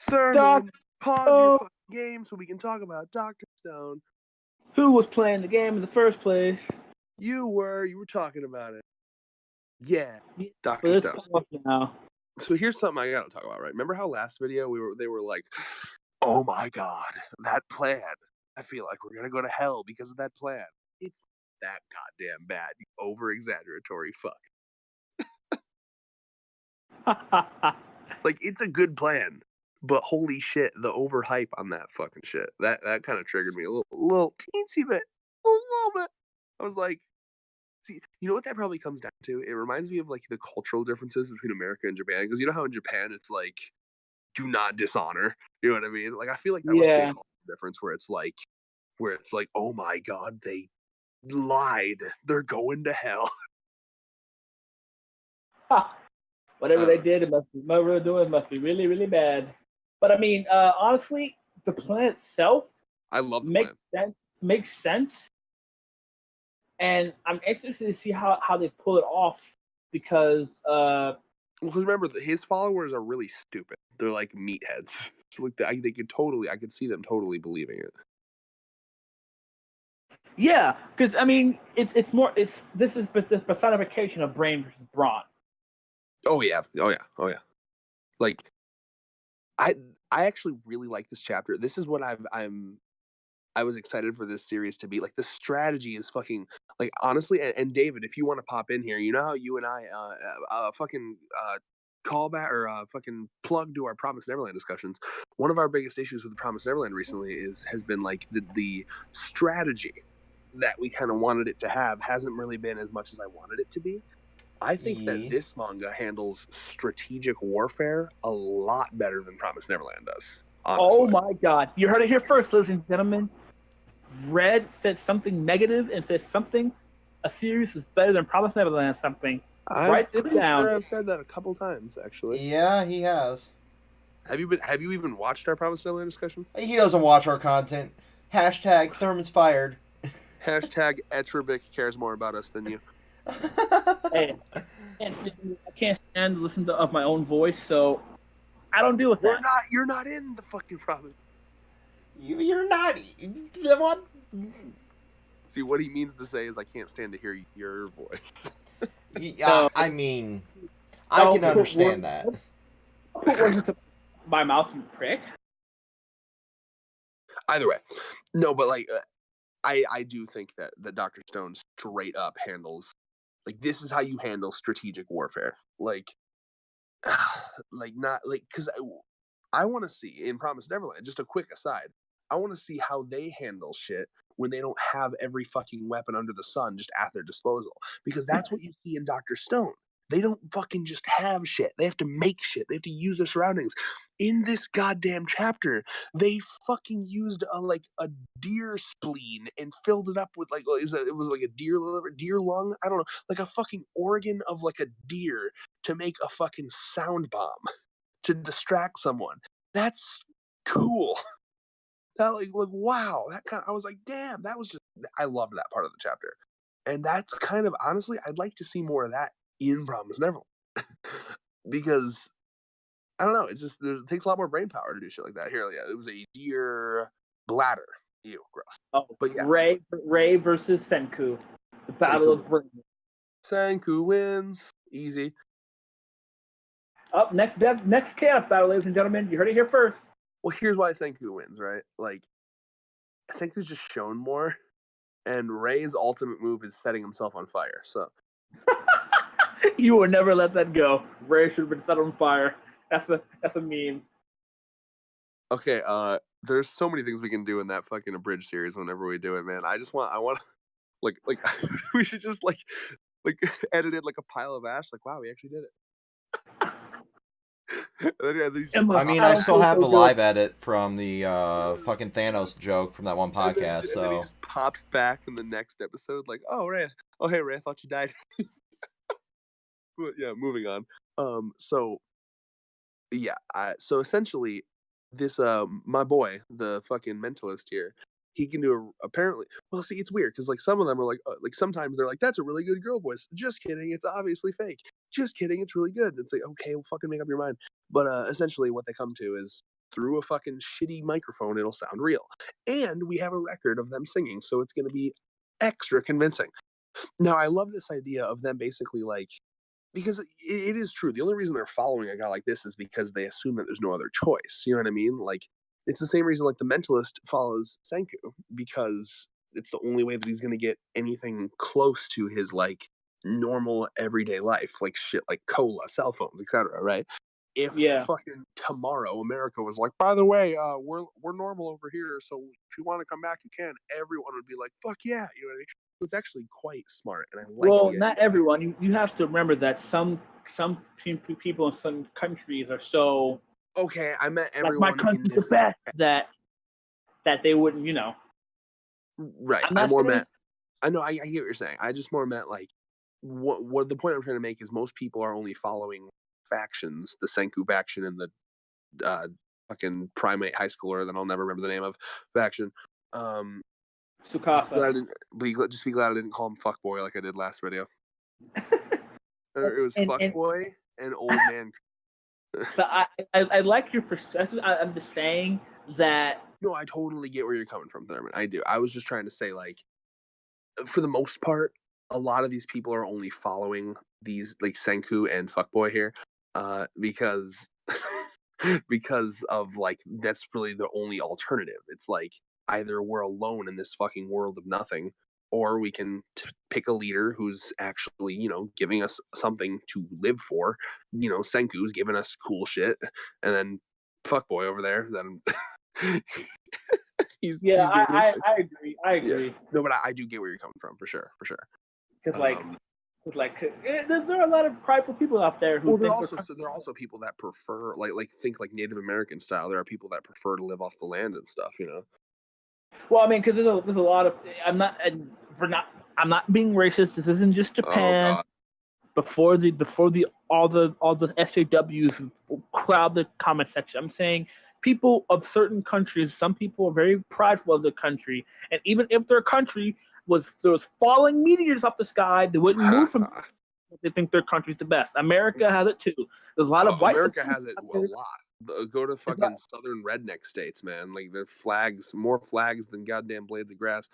Thurman, pause your fucking game so we can talk about Dr. Stone. Who was playing the game in the first place? You were talking about it. Yeah, Dr. Let's Stone. pause now. So here's something I gotta talk about, right? Remember how last video they were like, oh my god, that plan. I feel like we're gonna go to hell because of that plan. It's that goddamn bad, you over-exaggeratory fuck. Like, it's a good plan, but holy shit, the overhype on that fucking shit. That kind of triggered me a little teensy bit. A little bit. I was like, see, you know what that probably comes down to? It reminds me of like the cultural differences between America and Japan. Because you know how in Japan it's like, do not dishonor. You know what I mean? Like, I feel like that must be a cultural difference where it's like, oh my god, they lied. They're going to hell. Whatever they did, whatever they're doing must be really, really bad. But I mean, honestly, the plan itself, I love the plan. Makes sense. And I'm interested to see how they pull it off because remember, his followers are really stupid. They're like meatheads. So like I could see them totally believing it. Yeah, because I mean, this is the personification of brain versus brawn. Oh yeah. Like, I actually really like this chapter. This is what I was excited for this series to be. Like, the strategy is fucking, like, honestly, and David, if you want to pop in here, you know how you and I fucking callback or fucking plug to our Promised Neverland discussions. One of our biggest issues with the Promised Neverland recently has been like the strategy that we kind of wanted it to have hasn't really been as much as I wanted it to be. I think that this manga handles strategic warfare a lot better than Promised Neverland does. Honestly. Oh my god. You heard it here first, ladies and gentlemen. Red said something negative and said something. A series is better than Promised Neverland something. Write this down. Sure I've said that a couple times, actually. Yeah, he has. Have you even watched our Promised Neverland discussions? He doesn't watch our content. Hashtag Thurman's fired. Hashtag Etribic cares more about us than you. Hey, I can't stand to listen to my own voice, so I don't deal with that. You're not in the fucking Promise. You're not. What? See, what he means to say is I can't stand to hear your voice. Yeah, I mean, I can understand that. Put words into my mouth, you prick. Either way, no, but like, I do think that Dr. Stone straight up handles, like, this is how you handle strategic warfare. Like not like, because I want to see in Promised Neverland. Just a quick aside. I want to see how they handle shit when they don't have every fucking weapon under the sun just at their disposal. Because that's what you see in Dr. Stone. They don't fucking just have shit. They have to make shit. They have to use their surroundings. In this goddamn chapter, they fucking used a deer spleen and filled it up with it was like a deer liver, deer lung? I don't know. Like a fucking organ of like a deer to make a fucking sound bomb to distract someone. That's cool. That like wow, I was like, damn, that was just, I loved that part of the chapter. And that's kind of, honestly, I'd like to see more of that in Promised Neverland. Because I don't know, it takes a lot more brain power to do shit like that. Here, yeah, it was a deer bladder. Ew, gross. Oh, but yeah. Ray versus Senku. The battle of brains. Senku wins. Easy. Up next chaos battle, ladies and gentlemen. You heard it here first. Well, here's why Senku wins, right? Like, Senku's just shown more, and Ray's ultimate move is setting himself on fire. So, you will never let that go. Ray should have been set on fire. That's a meme. Okay, there's so many things we can do in that fucking abridged series whenever we do it, man. I want like we should just like edit it like a pile of ash. Like, wow, we actually did it. I mean, I still have the live edit from the fucking Thanos joke from that one podcast. And then he just pops back in the next episode, like, "Oh Ray, oh hey Ray, I thought you died." But yeah, moving on. So essentially, this my boy, the fucking mentalist here, he can do apparently. Well, see, it's weird because like some of them are like sometimes they're like, "That's a really good girl voice." Just kidding, it's obviously fake. Just kidding, it's really good. It's like, okay, well, fucking make up your mind. But essentially, what they come to is through a fucking shitty microphone, it'll sound real. And we have a record of them singing, so it's going to be extra convincing. Now, I love this idea of them basically like, because it is true. The only reason they're following a guy like this is because they assume that there's no other choice. You know what I mean? Like, it's the same reason like the Mentalist follows Senku, because it's the only way that he's going to get anything close to his like normal everyday life, like shit like cola, cell phones, etc. Right? If fucking tomorrow America was like, by the way, we're normal over here, so if you want to come back, you can. Everyone would be like, fuck yeah, you know what I mean? It's actually quite smart, and I like. Well, not everyone. You have to remember that some people in some countries are so. Okay, I meant everyone. Like my country's the best that they wouldn't, you know. Right. I more meant. I know. I get what you're saying. I just more meant like what the point I'm trying to make is most people are only following factions, the Senku faction and the fucking primate high schooler that I'll never remember the name of faction. Tsukasa. Just be glad I didn't call him fuckboy like I did last video. It was fuckboy and old man. But I like your perspective. I'm just saying that. No, I totally get where you're coming from, Thurman. I do. I was just trying to say, like, for the most part, a lot of these people are only following these like Senku and fuckboy here, because of like that's really the only alternative. It's like either we're alone in this fucking world of nothing, or we can pick a leader who's actually, you know, giving us something to live for. You know, Senku's giving us cool shit, and then fuckboy over there, then he's I agree. Yeah. No, but I do get where you're coming from, for sure. Because there are a lot of prideful people out there who. Well, there are also people that prefer like think like Native American style. There are people that prefer to live off the land and stuff, you know. Well, I mean, because there's a lot of. I'm not being racist. This isn't just Japan. Before all the SJWs crowd the comment section, I'm saying people of certain countries. Some people are very prideful of their country, and even if their country was falling meteors off the sky, they wouldn't move from. They think their country's the best. America has it too. There's a lot of white. America has it a lot. Go to fucking southern redneck states, man. Like the flags, more flags than goddamn blades of grass.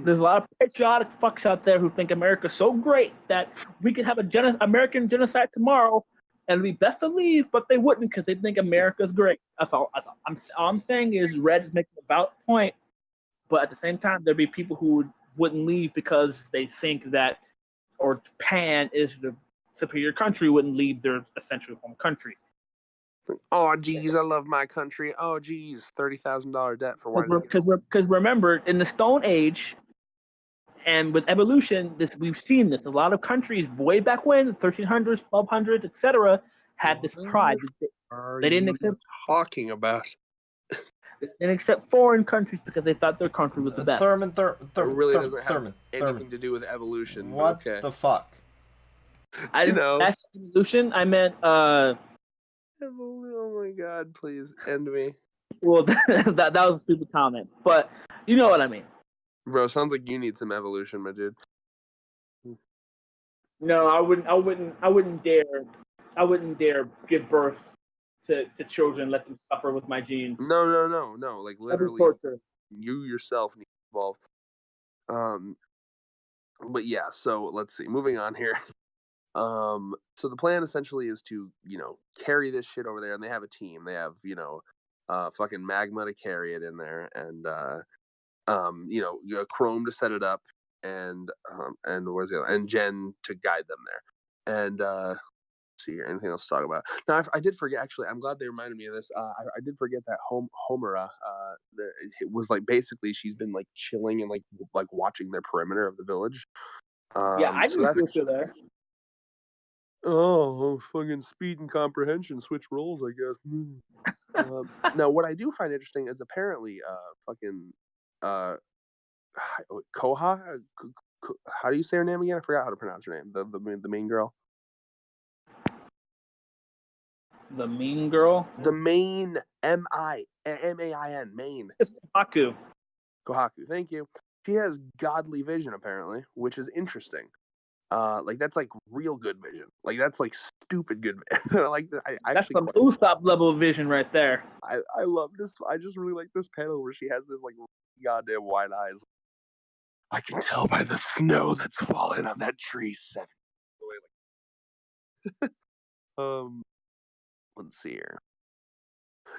There's a lot of patriotic fucks out there who think America's so great that we could have American genocide tomorrow and it'd be best to leave, but they wouldn't because they think America's great. That's all. All I'm saying is Red is making a valid point, but at the same time, there'd be people who wouldn't leave because they think that, or Japan is the superior country, wouldn't leave their essential home country. Oh, geez, I love my country. Oh, geez, $30,000 debt for one. Because remember, in the Stone Age, and with evolution, we've seen this. A lot of countries way back when, 1300s, 1200s, etc., had this pride. They didn't accept talking about. They didn't accept foreign countries because they thought their country was the best. Thurman really doesn't have anything to do with evolution. What the fuck? I didn't know. That's evolution. I meant. Oh my god! Please end me. Well, that was a stupid comment, but you know what I mean. Bro, sounds like you need some evolution, my dude. No, I wouldn't dare give birth to children, let them suffer with my genes. No. Like literally, you yourself need to evolve. But yeah. So let's see. Moving on here. So the plan essentially is to, you know, carry this shit over there, and they have a team. They have, you know, fucking Magma to carry it in there, and you know, Chrome to set it up, and where's the other? And Jen to guide them there. And see here, anything else to talk about? Now I did forget. Actually, I'm glad they reminded me of this. I did forget that Homura. It was like basically she's been like chilling and like watching the perimeter of the village. Yeah, I didn't feel so there. Oh, fucking speed and comprehension switch roles, I guess. Now, what I do find interesting is apparently, Koha. How do you say her name again? I forgot how to pronounce her name. The main girl. The mean girl. The main M-I-M-A-I-N main. It's Kohaku. Kohaku, thank you. She has godly vision apparently, which is interesting. Like that's like real good vision. Like that's like stupid good vision. Like I That's actually some Usopp level vision right there. I love this. I just really like this panel where she has this like goddamn wide eyes. I can tell by the snow that's fallen on that tree 7 away. Let's see here.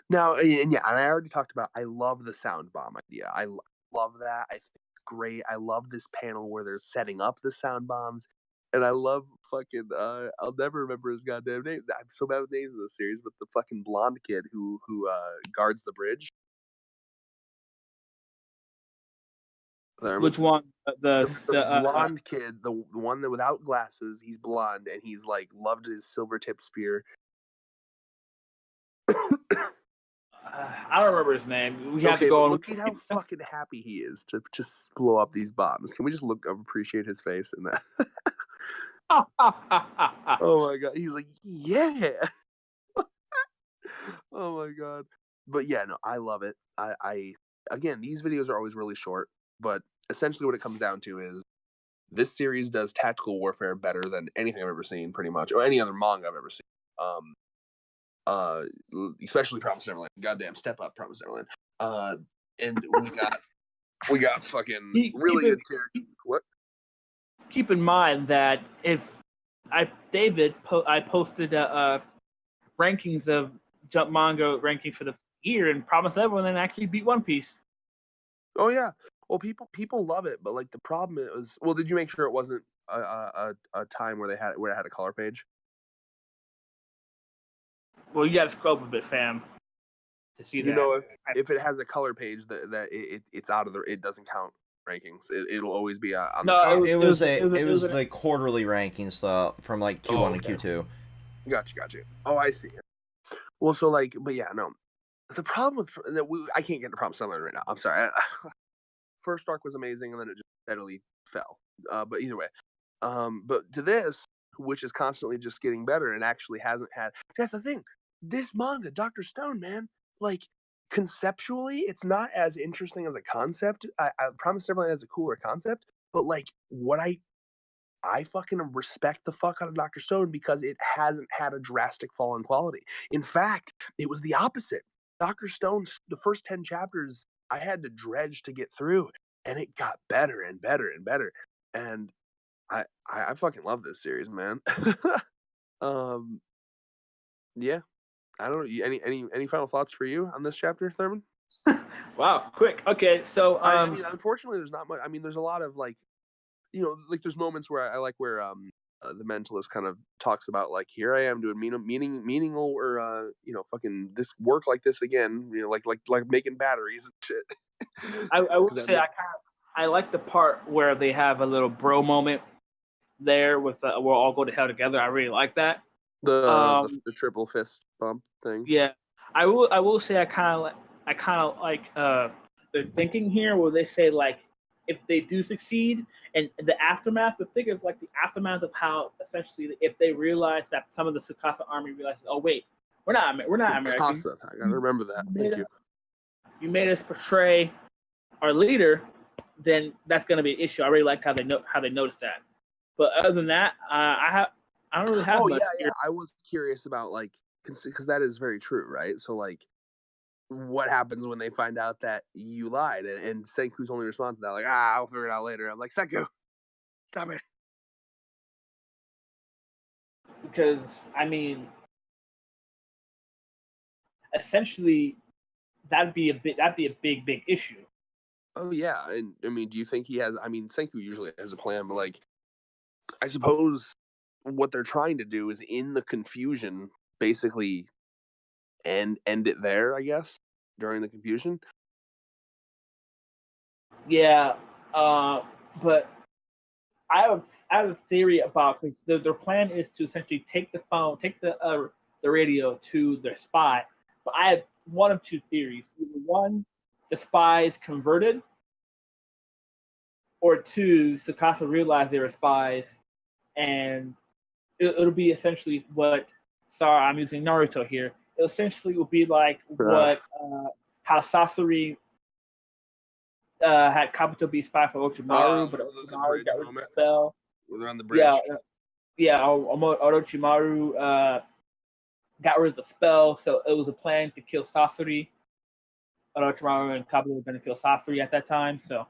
Now, and yeah, and I already talked about. I love the sound bomb idea. I love that. I think it's great. I love this panel where they're setting up the sound bombs, and I love fucking. I'll never remember his goddamn name. I'm so bad with names in this series, but the fucking blonde kid who guards the bridge. Which one? The blonde kid, the one that without glasses, he's blonde and he's like loved his silver tip spear. I don't remember his name. We have to go. Look at how fucking happy he is to just blow up these bombs. Can we just appreciate his face in that? Oh my god, he's like, yeah. Oh my god, but yeah, no, I love it. I again, these videos are always really short, but essentially what it comes down to is this series does tactical warfare better than anything I've ever seen, pretty much, or any other manga I've ever seen. Especially Promised Neverland. Goddamn, step up, Promised Neverland. And we got fucking really good characters. What? Keep in mind that if I posted rankings of Jump manga rankings for the year, and Promised Neverland actually beat One Piece. Oh yeah. Well, people love it, but like the problem is, well, did you make sure it wasn't a time where it had a color page? Well, you got to scroll up a bit, fam, to see that. You know, if it has a color page, that it's out of it doesn't count rankings. It'll always be on the top. It was the quarterly rankings from like Q1 and Q2. Gotcha. Oh, I see. Well, so like, but yeah, no. The problem with that I can't get into Promised Neverland right now. I'm sorry. First arc was amazing, and then it just steadily fell. But either way, but to this, which is constantly just getting better, and actually hasn't had. That's the thing. This manga, Dr. Stone, man, like conceptually, it's not as interesting as a concept. I Promised Neverland has a cooler concept, but like what I fucking respect the fuck out of Dr. Stone because it hasn't had a drastic fall in quality. In fact, it was the opposite. Dr. Stone, the first 10 chapters, I had to dredge to get through, and it got better and better and better. And I fucking love this series, man. Yeah. I don't know. Any final thoughts for you on this chapter, Thurman? Wow, quick. Okay, so I mean, unfortunately, there's not much. I mean, there's a lot of like, like there's moments where I like where the mentalist kind of talks about like, here I am doing meaningful or fucking this work like this again, like making batteries and shit. I would say I like the part where they have a little bro moment there with we'll all go to hell together. I really like that. The triple fist bump thing. Yeah, I will say I kind of like their thinking here where they say like if they do succeed and the aftermath. The thing is like the aftermath of how essentially if they realize that some of the Tsukasa army realizes, oh wait, we're not American. Tsukasa, I gotta remember that. Thank you. You made us portray our leader, then that's gonna be an issue. I really like how they noticed that. But other than that, I don't really have much. Yeah. I was curious about like because that is very true, right? So like, what happens when they find out that you lied and Senku's only response to that, like, I'll figure it out later. I'm like, Senku, stop it. Because I mean, essentially, that'd be a big issue. Oh yeah, and I mean, do you think he has? I mean, Senku usually has a plan, but like, I suppose what they're trying to do is in the confusion, basically, end it there. I guess during the confusion. Yeah, but I have a theory about their plan is to essentially take the radio to their spy. But I have one of two theories. Either one, the spy is converted, or two, Tsukasa realized they were spies, and it'll be essentially what. Sorry, I'm using Naruto here. It essentially will be like what how Sasori had Kabuto be spy for Orochimaru, but Orochimaru got rid of the spell. They're on the bridge. Orochimaru got rid of the spell, so it was a plan to kill Sasori. Orochimaru and Kabuto were going to kill Sasori at that time, so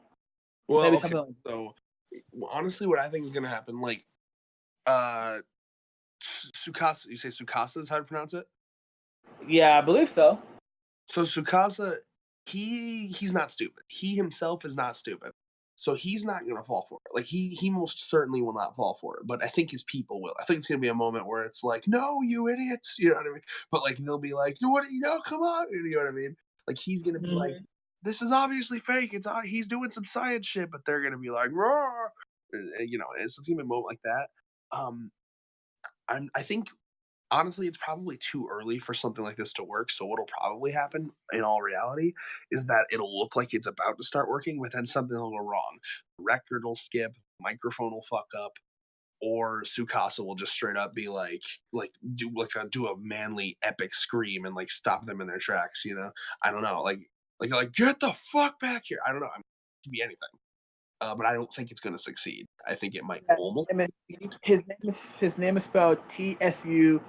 maybe something like that. So, honestly, what I think is going to happen, like, Tsukasa, you say Tsukasa is how to pronounce it? Yeah, I believe so. So Tsukasa, he's not stupid. He himself is not stupid. So he's not going to fall for it. Like, he most certainly will not fall for it. But I think his people will. I think it's going to be a moment where it's like, no, you idiots. You know what I mean? But, like, they'll be like, come on. You know what I mean? Like, he's going to be like, this is obviously fake. He's doing some science shit. But they're going to be like, roar. You know, so it's going to be a moment like that. I think, honestly, it's probably too early for something like this to work. So what'll probably happen in all reality is that it'll look like it's about to start working, but then something will go wrong. The record will skip, microphone will fuck up, or Tsukasa will just straight up be do a manly epic scream and like stop them in their tracks. You know, I don't know, like get the fuck back here. I don't know. It could be anything. But I don't think it's going to succeed. I think it might almost. His name is spelled Tsukasa.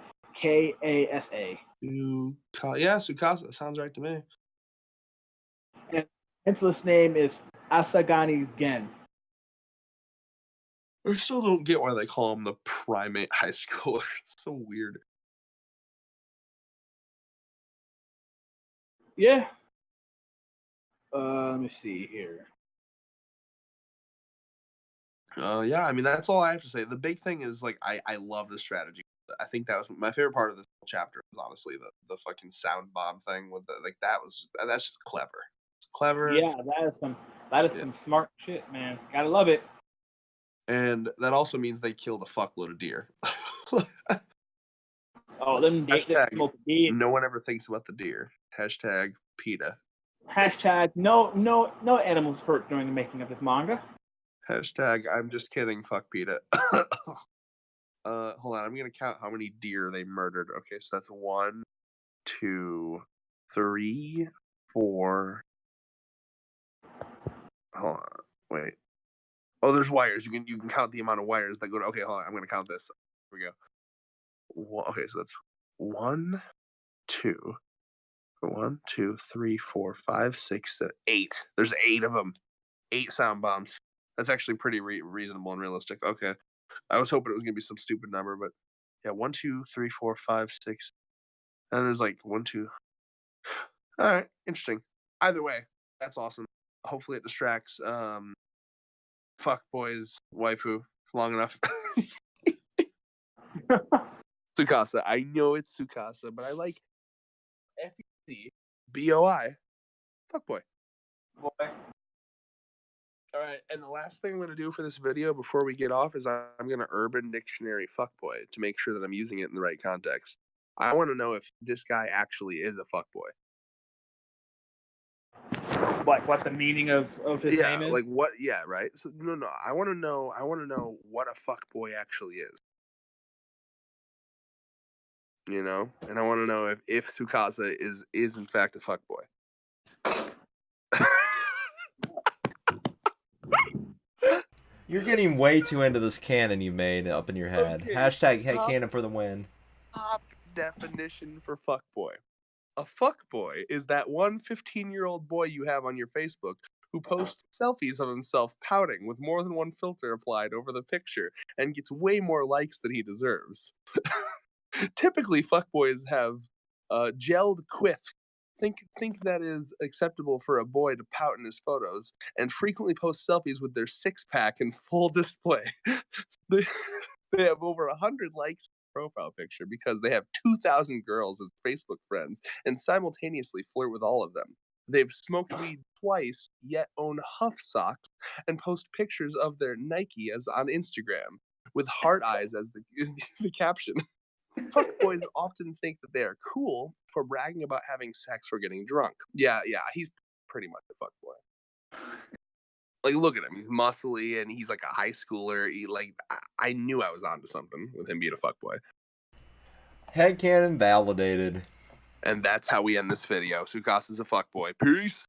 Yeah, Tsukasa sounds right to me. And his name is Asagani Gen. I still don't get why they call him the primate high schooler. It's so weird. Yeah. Let me see here. Yeah, I mean, that's all I have to say. The big thing is, like, I love the strategy. I think that was my favorite part of this whole chapter was honestly the fucking sound bomb thing with that's just clever. It's clever. Yeah, that is some smart shit, man. Gotta love it. And that also means they killed a fuckload of deer. No one ever thinks about the deer. Hashtag PETA. Hashtag no animals hurt during the making of this manga. Hashtag I'm just kidding. Fuck PETA. Hold on. I'm gonna count how many deer they murdered. Okay, so that's 1, 2, 3, 4. Hold on. Wait. Oh, there's wires. You can count the amount of wires that go to. Okay, hold on. I'm gonna count this. Here we go. Okay, so that's 1, 2, 3, 4, 5, 6, 7, 8. There's 8 of them. 8 sound bombs. That's actually pretty reasonable and realistic. Okay. I was hoping it was going to be some stupid number, but yeah, 1, 2, 3, 4, 5, 6. And there's like 1, 2. All right. Interesting. Either way, that's awesome. Hopefully it distracts fuck boys waifu long enough. Tsukasa. I know it's Tsukasa, but I like FUCBOI. Fuck boy. All right, and the last thing I'm going to do for this video before we get off is I'm going to Urban Dictionary fuckboy to make sure that I'm using it in the right context. I want to know if this guy actually is a fuckboy. What the meaning of his name is? Like what? Yeah, right. So no. I want to know what a fuckboy actually is. You know, and I want to know if Tsukasa is in fact a fuckboy. You're getting way too into this canon you made up in your head. Okay. Hashtag headcanon for the win. Top definition for fuckboy. A fuckboy is that one 15-year-old boy you have on your Facebook who posts selfies of himself pouting with more than one filter applied over the picture and gets way more likes than he deserves. Typically, fuckboys have gelled quiffs. Think that is acceptable for a boy to pout in his photos and frequently post selfies with their six-pack in full display. They have over 100 likes on their profile picture because they have 2,000 girls as Facebook friends and simultaneously flirt with all of them. They've smoked weed twice, yet own Huff socks and post pictures of their Nike as on Instagram with heart eyes as the caption. Fuckboys often think that they are cool for bragging about having sex or getting drunk. Yeah, he's pretty much a fuckboy. Like, look at him. He's muscly and he's like a high schooler. I knew I was onto something with him being a fuckboy. Headcanon validated. And that's how we end this video. Tsukasa's a fuckboy. Peace.